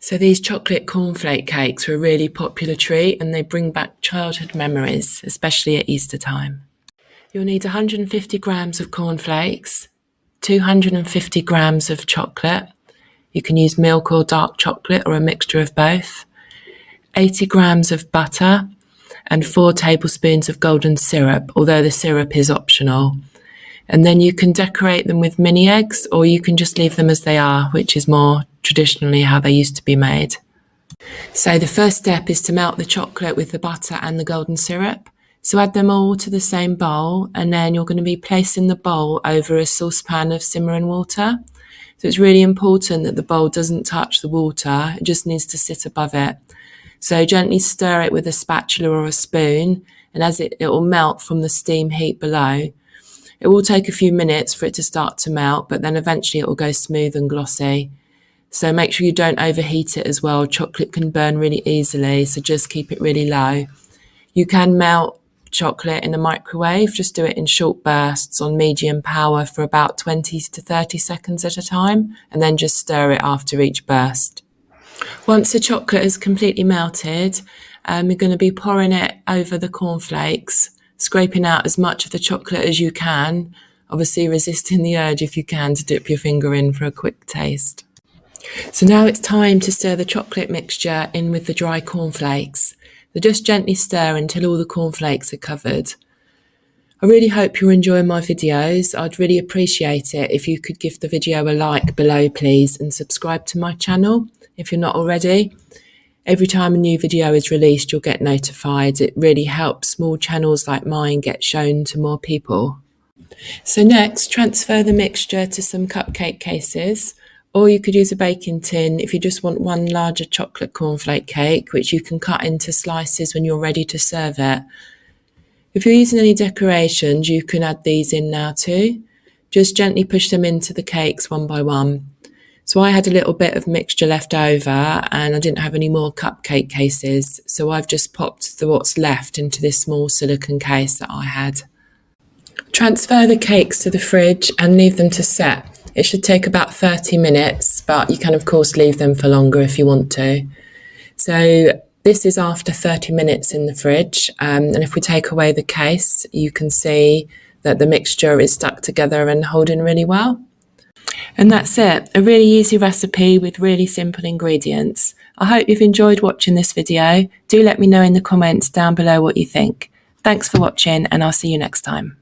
So these chocolate cornflake cakes are a really popular treat and they bring back childhood memories, especially at Easter time. You'll need 150 grams of cornflakes, 250 grams of chocolate. You can use milk or dark chocolate or a mixture of both. 80 grams of butter and 4 tablespoons of golden syrup, although the syrup is optional. And then you can decorate them with mini eggs, or you can just leave them as they are, which is more traditionally how they used to be made. So the first step is to melt the chocolate with the butter and the golden syrup. So add them all to the same bowl, and then you're going to be placing the bowl over a saucepan of simmering water. So it's really important that the bowl doesn't touch the water, it just needs to sit above it. So gently stir it with a spatula or a spoon, and as it will melt from the steam heat below. It will take a few minutes for it to start to melt, but then eventually it will go smooth and glossy. So make sure you don't overheat it as well. Chocolate can burn really easily, so just keep it really low. You can melt chocolate in a microwave, just do it in short bursts on medium power for about 20 to 30 seconds at a time, and then just stir it after each burst. Once the chocolate is completely melted, you're going to be pouring it over the cornflakes, scraping out as much of the chocolate as you can, obviously resisting the urge if you can to dip your finger in for a quick taste. So now it's time to stir the chocolate mixture in with the dry cornflakes. So just gently stir until all the cornflakes are covered. I really hope you're enjoying my videos. I'd really appreciate it if you could give the video a like below, please, and subscribe to my channel if you're not already. Every time a new video is released, you'll get notified. It really helps small channels like mine get shown to more people. So next, transfer the mixture to some cupcake cases, or you could use a baking tin if you just want one larger chocolate cornflake cake, which you can cut into slices when you're ready to serve it. If you're using any decorations, you can add these in now too. Just gently push them into the cakes one by one. So I had a little bit of mixture left over and I didn't have any more cupcake cases, so I've just popped what's left into this small silicone case that I had. Transfer the cakes to the fridge and leave them to set. It should take about 30 minutes, but you can of course leave them for longer if you want to. So this is after 30 minutes in the fridge, and if we take away the case, you can see that the mixture is stuck together and holding really well. And that's it, a really easy recipe with really simple ingredients. I hope you've enjoyed watching this video. Do let me know in the comments down below what you think. Thanks for watching, and I'll see you next time.